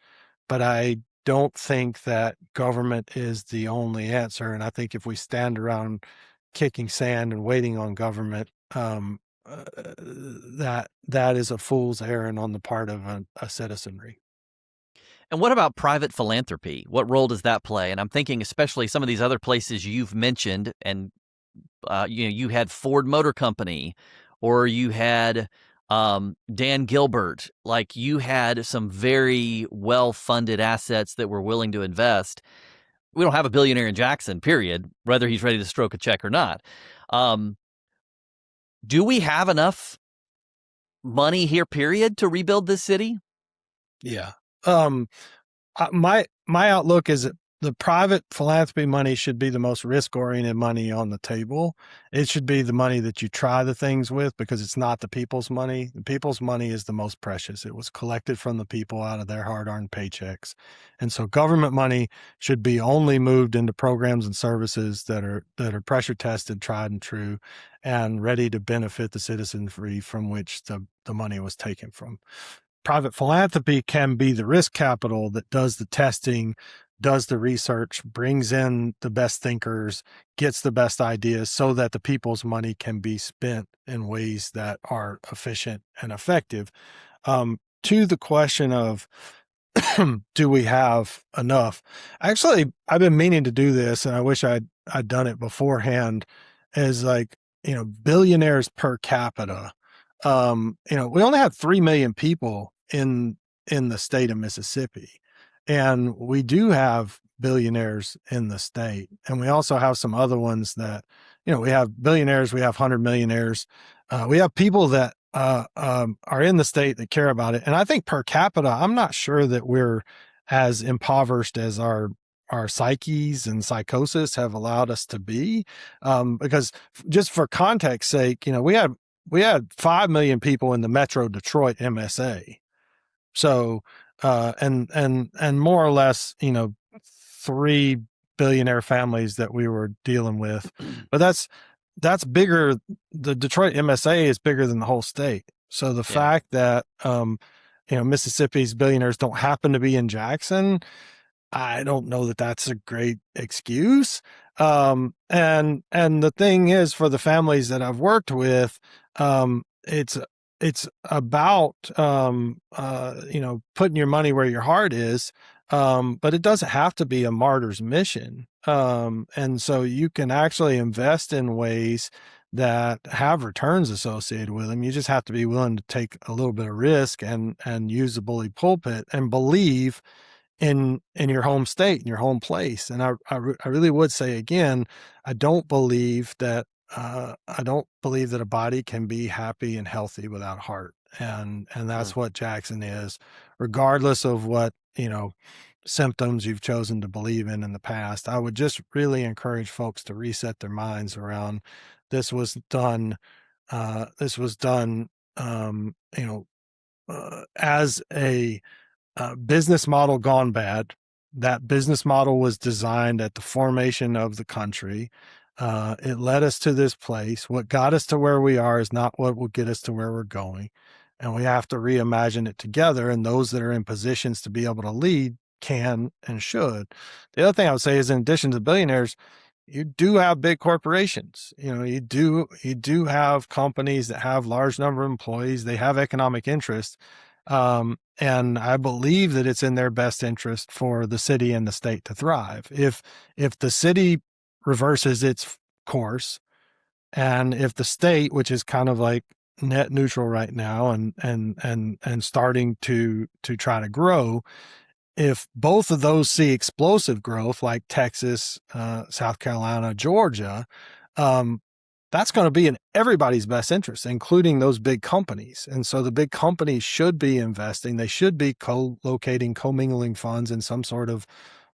but I don't think that government is the only answer. And I think if we stand around kicking sand and waiting on government, that is a fool's errand on the part of a citizenry. And what about private philanthropy? What role does that play? And I'm thinking especially some of these other places you've mentioned, and you had Ford Motor Company, or you had Dan Gilbert. Like you had some very well-funded assets that were willing to invest. We don't have a billionaire in Jackson, period, whether he's ready to stroke a check or not. Do we have enough money here, period, to rebuild this city? Yeah. My outlook is that the private philanthropy money should be the most risk-oriented money on the table. It should be the money that you try the things with, because it's not the people's money. The people's money is the most precious. It was collected from the people out of their hard-earned paychecks. And so government money should be only moved into programs and services that are pressure tested, tried and true, and ready to benefit the citizenry from which the money was taken from. Private philanthropy can be the risk capital that does the testing, does the research, brings in the best thinkers, gets the best ideas so that the people's money can be spent in ways that are efficient and effective. To the question of, do we have enough? Actually, I've been meaning to do this, and I wish I'd done it beforehand, is like, billionaires per capita. We only have 3 million people in the state of Mississippi, and we do have billionaires in the state, and we also have some other ones that, we have billionaires, we have 100 millionaires, we have people that are in the state that care about it. And I think per capita, I'm not sure that we're as impoverished as our psyches and psychosis have allowed us to be, because just for context sake, we had 5 million people in the Metro Detroit MSA. So, and more or less, 3 billionaire families that we were dealing with, but that's bigger. The Detroit MSA is bigger than the whole state. So the fact that, Mississippi's billionaires don't happen to be in Jackson, I don't know that that's a great excuse. And the thing is, for the families that I've worked with, it's about, putting your money where your heart is. But it doesn't have to be a martyr's mission. And so you can actually invest in ways that have returns associated with them. You just have to be willing to take a little bit of risk and use the bully pulpit and believe in your home state, in your home place. And I really would say again, I don't believe that a body can be happy and healthy without heart. And that's what Jackson is, regardless of what, symptoms you've chosen to believe in the past. I would just really encourage folks to reset their minds around this was done. This was done, as a business model gone bad. That business model was designed at the formation of the country. It led us to this place. What got us to where we are is not what will get us to where we're going. And we have to reimagine it together. And those that are in positions to be able to lead can and should. The other thing I would say is, in addition to the billionaires, you do have big corporations. You do have companies that have large number of employees. They have economic interest. And I believe that it's in their best interest for the city and the state to thrive. If the city reverses its course, and if the state, which is kind of like net neutral right now and starting to try to grow, if both of those see explosive growth like Texas, South Carolina, Georgia, um, that's going to be in everybody's best interest, including those big companies. And so the big companies should be investing. They should be co-locating, commingling funds in some sort of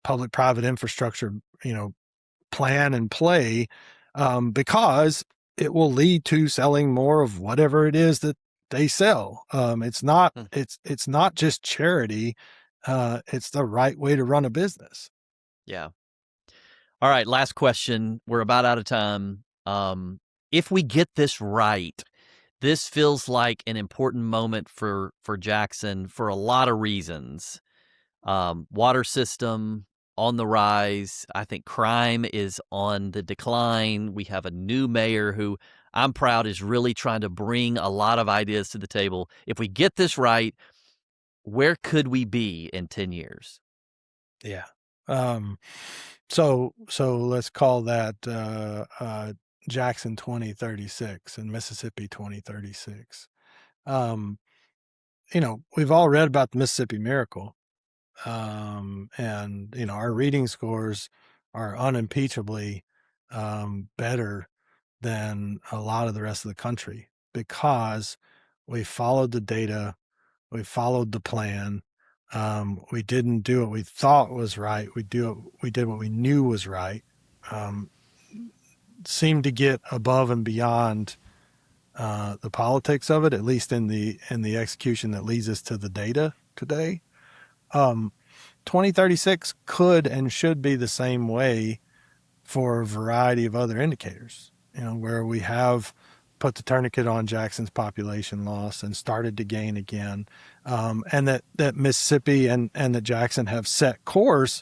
public-private infrastructure, plan and play, because it will lead to selling more of whatever it is that they sell. It's not Hmm. it's not just charity. It's the right way to run a business. Yeah. All right, last question. We're about out of time. If we get this right, this feels like an important moment for Jackson for a lot of reasons. Water system on the rise. I think crime is on the decline. We have a new mayor who I'm proud is really trying to bring a lot of ideas to the table. If we get this right, where could we be in 10 years? Yeah. So let's call that Jackson 2036 and Mississippi 2036. Um, we've all read about the Mississippi Miracle. And our reading scores are unimpeachably better than a lot of the rest of the country because we followed the data, we followed the plan. We didn't do what we thought was right. We did what we knew was right. Um, Seemed to get above and beyond the politics of it, at least in the execution that leads us to the data today. Um, 2036 could and should be the same way for a variety of other indicators, where we have put the tourniquet on Jackson's population loss and started to gain again. And that Mississippi and that Jackson have set course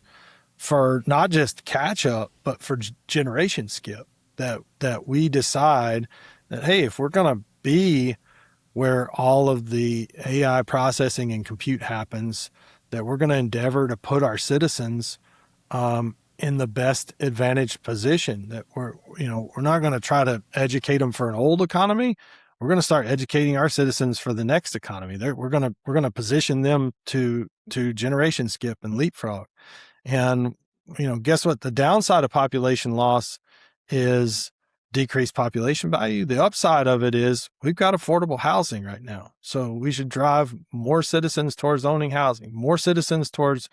for not just catch up, but for generation skip, that we decide that, hey, if we're going to be where all of the AI processing and compute happens, that we're going to endeavor to put our citizens in the best advantaged position. That we're not going to try to educate them for an old economy. We're going to start educating our citizens for the next economy. We're going to position them to generation skip and leapfrog. And guess what? The downside of population loss is decreased population value. The upside of it is we've got affordable housing right now. So we should drive more citizens towards owning housing, more citizens towards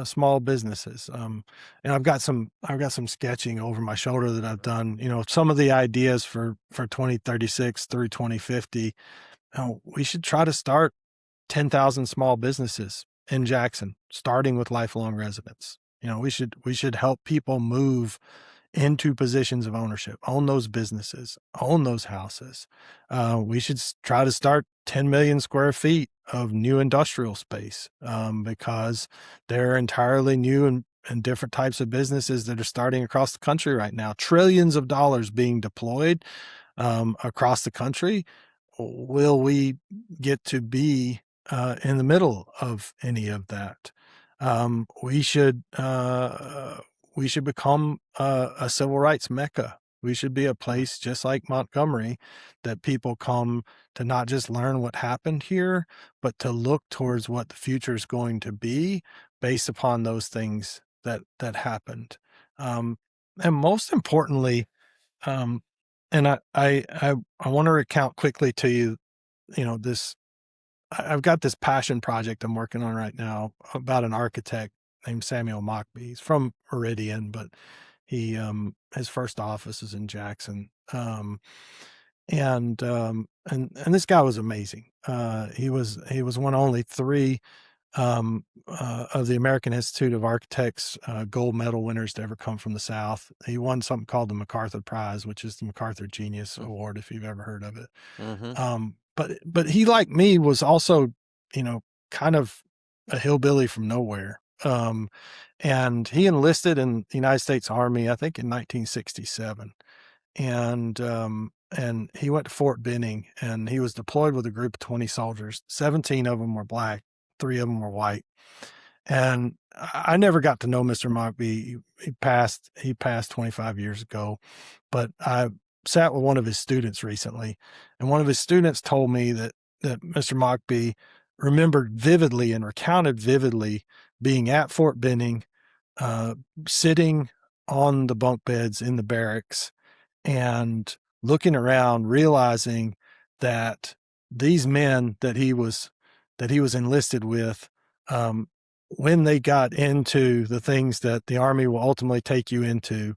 small businesses. And I've got some sketching over my shoulder that I've done, some of the ideas for 2036 through 2050. We should try to start 10,000 small businesses in Jackson, starting with lifelong residents. We should help people move into positions of ownership, own those businesses, own those houses. We should try to start 10 million square feet of new industrial space, because there are entirely new and different types of businesses that are starting across the country right now. Trillions of dollars being deployed across the country. Will we get to be in the middle of any of that? We should become a civil rights mecca. We should be a place just like Montgomery that people come to not just learn what happened here, but to look towards what the future is going to be based upon those things that happened. And most importantly, um, and I want to recount quickly to you, this I've got this passion project I'm working on right now about an architect named Samuel Mockbee. He's from Meridian, but his first office is in Jackson. And this guy was amazing. He was one of only three of the American Institute of Architects gold medal winners to ever come from the South. He won something called the MacArthur Prize, which is the MacArthur Genius Award, if you've ever heard of it. But he, like me, was also, kind of a hillbilly from nowhere. And he enlisted in the United States Army, I think in 1967. And he went to Fort Benning, and he was deployed with a group of 20 soldiers. 17 of them were black, 3 of them were white. And I never got to know Mr. Mockbee. He passed 25 years ago, but I sat with one of his students recently, and one of his students told me that Mr. Mockbee remembered vividly and recounted vividly being at Fort Benning, sitting on the bunk beds in the barracks and looking around, realizing that these men that he was enlisted with, when they got into the things that the Army will ultimately take you into,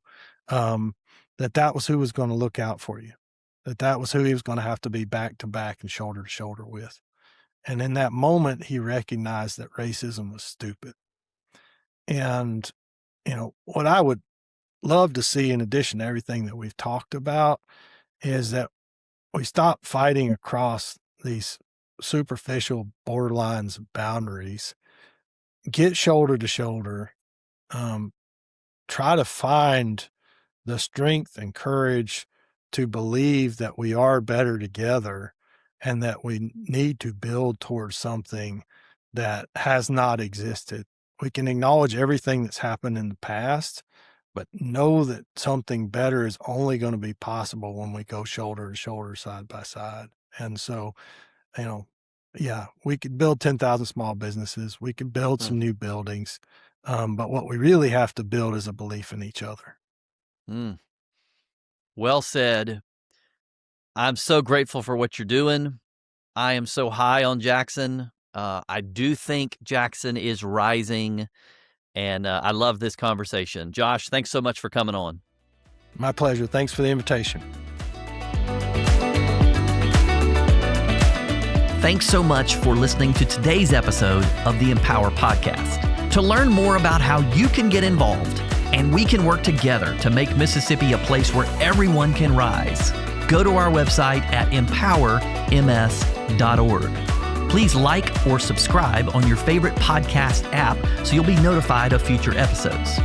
that was who was going to look out for you, that was who he was going to have to be back to back and shoulder to shoulder with. And in that moment, he recognized that racism was stupid. And, what I would love to see, in addition to everything that we've talked about, is that we stop fighting across these superficial borderlines of boundaries, get shoulder to shoulder, try to find the strength and courage to believe that we are better together and that we need to build towards something that has not existed. We can acknowledge everything that's happened in the past, but know that something better is only going to be possible when we go shoulder to shoulder, side by side. And so, we could build 10,000 small businesses. We could build some new buildings. But what we really have to build is a belief in each other. Well said. I'm so grateful for what you're doing. I am so high on Jackson. I do think Jackson is rising, and I love this conversation. Josh, thanks so much for coming on. My pleasure. Thanks for the invitation. Thanks so much for listening to today's episode of the Empower Podcast. To learn more about how you can get involved and we can work together to make Mississippi a place where everyone can rise, go to our website at empowerms.org. Please like or subscribe on your favorite podcast app so you'll be notified of future episodes.